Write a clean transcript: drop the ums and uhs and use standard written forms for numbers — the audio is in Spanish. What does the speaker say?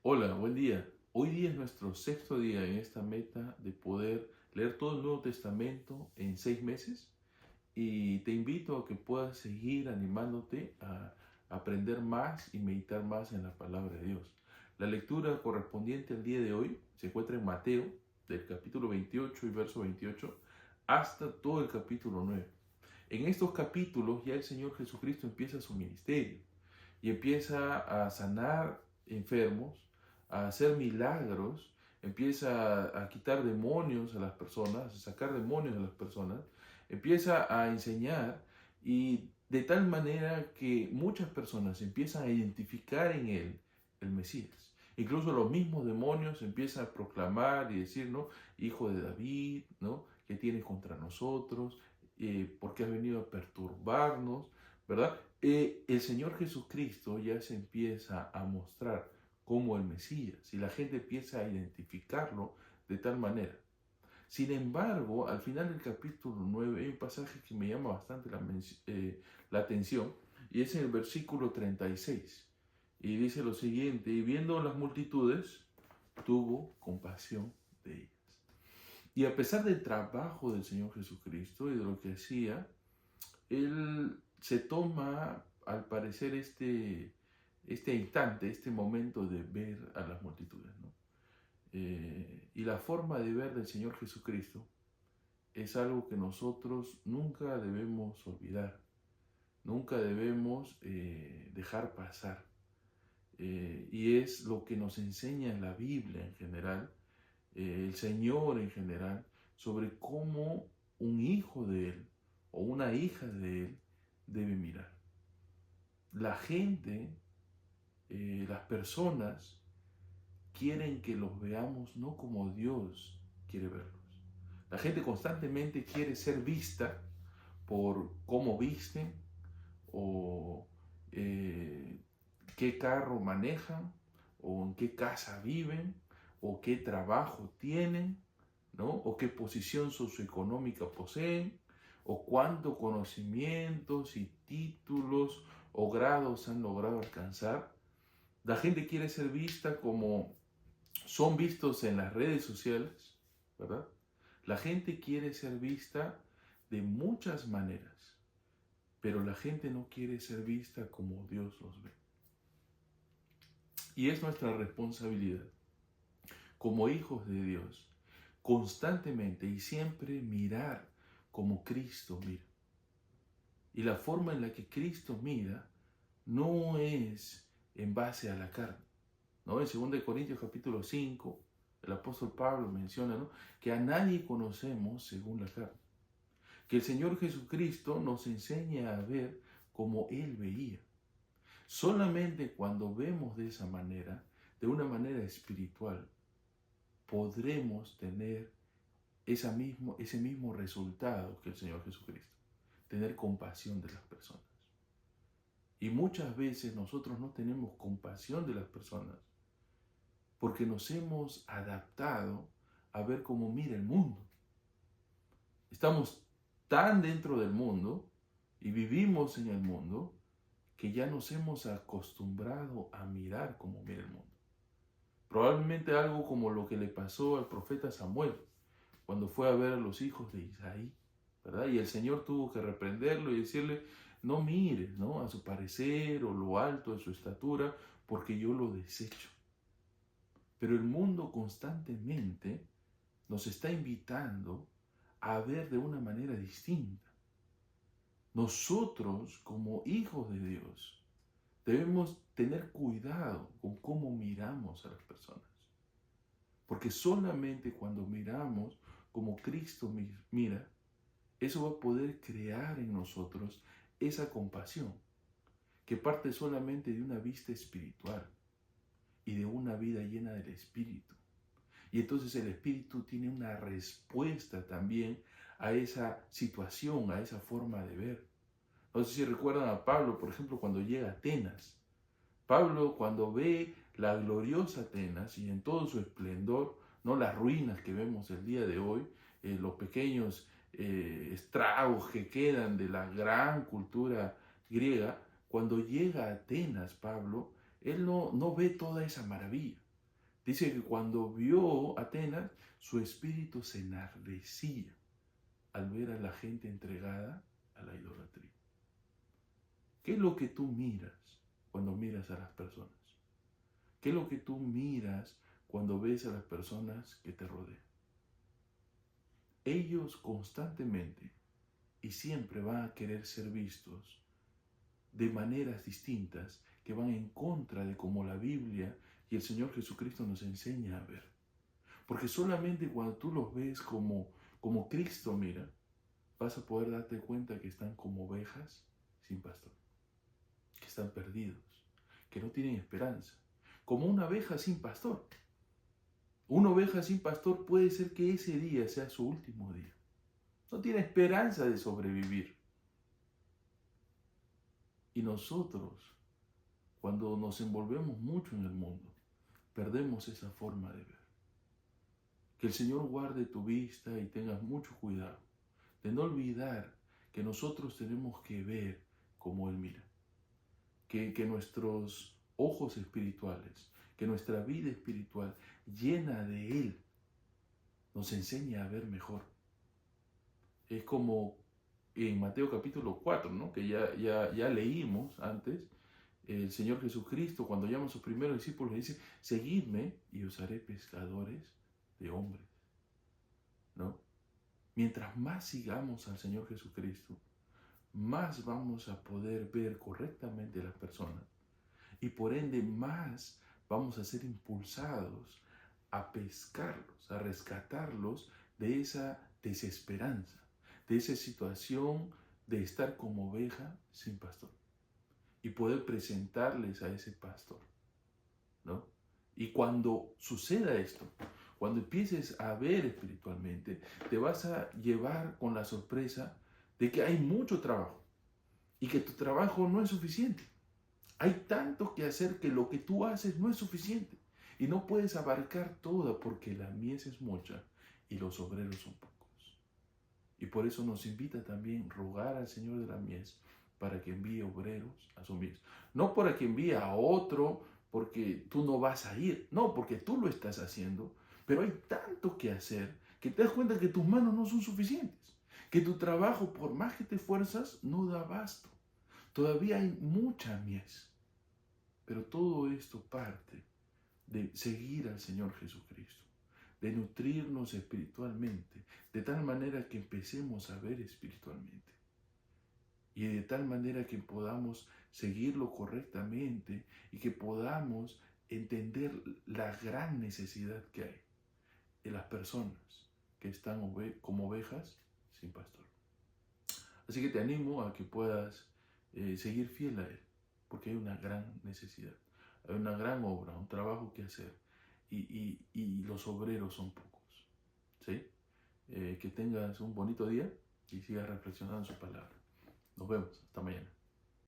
Hola, buen día. Hoy día es nuestro sexto día en esta meta de poder leer todo el Nuevo Testamento en 6 meses y te invito a que puedas seguir animándote a aprender más y meditar más en la palabra de Dios. La lectura correspondiente al día de hoy se encuentra en Mateo, del capítulo 28 y verso 28, hasta todo el capítulo 9. En estos capítulos ya el Señor Jesucristo empieza su ministerio y empieza a sanar enfermos, a hacer milagros, empieza a quitar demonios a las personas, a sacar demonios a las personas, empieza a enseñar y de tal manera que muchas personas empiezan a identificar en él el Mesías. Incluso los mismos demonios empiezan a proclamar y decir, ¿no? Hijo de David, ¿no? ¿Qué tienes contra nosotros? ¿Por qué has venido a perturbarnos? ¿Verdad? El Señor Jesucristo ya se empieza a mostrar como el Mesías y la gente empieza a identificarlo de tal manera. Sin embargo, al final del capítulo 9 hay un pasaje que me llama bastante la atención y es en el versículo 36. Y dice lo siguiente: y viendo las multitudes, tuvo compasión de ellas. Y a pesar del trabajo del Señor Jesucristo y de lo que hacía, él se toma, al parecer, este instante, este momento de ver a las multitudes, ¿no? Y la forma de ver del Señor Jesucristo es algo que nosotros nunca debemos olvidar, nunca debemos dejar pasar. Y es lo que nos enseña en la Biblia en general, el Señor en general, sobre cómo un hijo de Él o una hija de Él debe mirar. La gente, las personas, quieren que los veamos no como Dios quiere verlos. La gente constantemente quiere ser vista por cómo visten o qué carro manejan o en qué casa viven o qué trabajo tienen, ¿no? O qué posición socioeconómica poseen o cuántos conocimientos y títulos o grados han logrado alcanzar. La gente quiere ser vista como son vistos en las redes sociales, ¿verdad? La gente quiere ser vista de muchas maneras, pero la gente no quiere ser vista como Dios los ve. Y es nuestra responsabilidad, como hijos de Dios, constantemente y siempre mirar como Cristo mira. Y la forma en la que Cristo mira no es en base a la carne, ¿no? En 2 Corintios capítulo 5, el apóstol Pablo menciona, ¿no?, que a nadie conocemos según la carne. Que el Señor Jesucristo nos enseña a ver como Él veía. Solamente cuando vemos de esa manera, de una manera espiritual, podremos tener ese mismo resultado que el Señor Jesucristo. Tener compasión de las personas. Y muchas veces nosotros no tenemos compasión de las personas porque nos hemos adaptado a ver cómo mira el mundo. Estamos tan dentro del mundo y vivimos en el mundo que ya nos hemos acostumbrado a mirar como mira el mundo. Probablemente algo como lo que le pasó al profeta Samuel cuando fue a ver a los hijos de Isaí, ¿verdad? Y el Señor tuvo que reprenderlo y decirle: no mires, ¿no?, a su parecer o lo alto de su estatura, porque yo lo desecho. Pero el mundo constantemente nos está invitando a ver de una manera distinta. Nosotros, como hijos de Dios, debemos tener cuidado con cómo miramos a las personas. Porque solamente cuando miramos como Cristo mira, eso va a poder crear en nosotros esa compasión que parte solamente de una vista espiritual y de una vida llena del Espíritu. Y entonces el Espíritu tiene una respuesta también a esa situación, a esa forma de ver. No sé si recuerdan a Pablo, por ejemplo, cuando llega a Atenas. Pablo, cuando ve la gloriosa Atenas y en todo su esplendor, no las ruinas que vemos el día de hoy, los pequeños estragos que quedan de la gran cultura griega, cuando llega a Atenas, Pablo, él no ve toda esa maravilla. Dice que cuando vio Atenas, su espíritu se enardecía al ver a la gente entregada a la idolatría. ¿Qué es lo que tú miras cuando miras a las personas? ¿Qué es lo que tú miras cuando ves a las personas que te rodean? Ellos constantemente y siempre van a querer ser vistos de maneras distintas que van en contra de cómo la Biblia y el Señor Jesucristo nos enseña a ver. Porque solamente cuando tú los ves como Cristo mira, vas a poder darte cuenta que están como ovejas sin pastor, que están perdidos, que no tienen esperanza, como una oveja sin pastor. Una oveja sin pastor puede ser que ese día sea su último día. No tiene esperanza de sobrevivir. Y nosotros, cuando nos envolvemos mucho en el mundo, perdemos esa forma de ver. Que el Señor guarde tu vista y tengas mucho cuidado de no olvidar que nosotros tenemos que ver como Él mira. Que nuestros ojos espirituales, que nuestra vida espiritual llena de Él nos enseña a ver mejor. Es como en Mateo capítulo 4, ¿no? Que ya leímos antes, el Señor Jesucristo cuando llama a sus primeros discípulos dice, seguidme y os haré pescadores de hombres, ¿no? Mientras más sigamos al Señor Jesucristo, más vamos a poder ver correctamente a las personas y por ende más vamos a ser impulsados a pescarlos, a rescatarlos de esa desesperanza, de esa situación de estar como oveja sin pastor y poder presentarles a ese pastor, ¿no? Y cuando suceda esto, cuando empieces a ver espiritualmente, te vas a llevar con la sorpresa de que hay mucho trabajo y que tu trabajo no es suficiente. Hay tanto que hacer que lo que tú haces no es suficiente y no puedes abarcar todo porque la mies es mucha y los obreros son pocos. Y por eso nos invita también a rogar al Señor de la mies para que envíe obreros a su mies. No para que envíe a otro porque tú no vas a ir, no, porque tú lo estás haciendo, pero hay tanto que hacer que te das cuenta que tus manos no son suficientes, que tu trabajo, por más que te esfuerzas, no da abasto. Todavía hay mucha mies. Pero todo esto parte de seguir al Señor Jesucristo, de nutrirnos espiritualmente, de tal manera que empecemos a ver espiritualmente y de tal manera que podamos seguirlo correctamente y que podamos entender la gran necesidad que hay de las personas que están como ovejas sin pastor. Así que te animo a que puedas seguir fiel a Él, porque hay una gran necesidad, hay una gran obra, un trabajo que hacer y los obreros son pocos. ¿Sí? Que tengas un bonito día y sigas reflexionando en su palabra. Nos vemos, hasta mañana.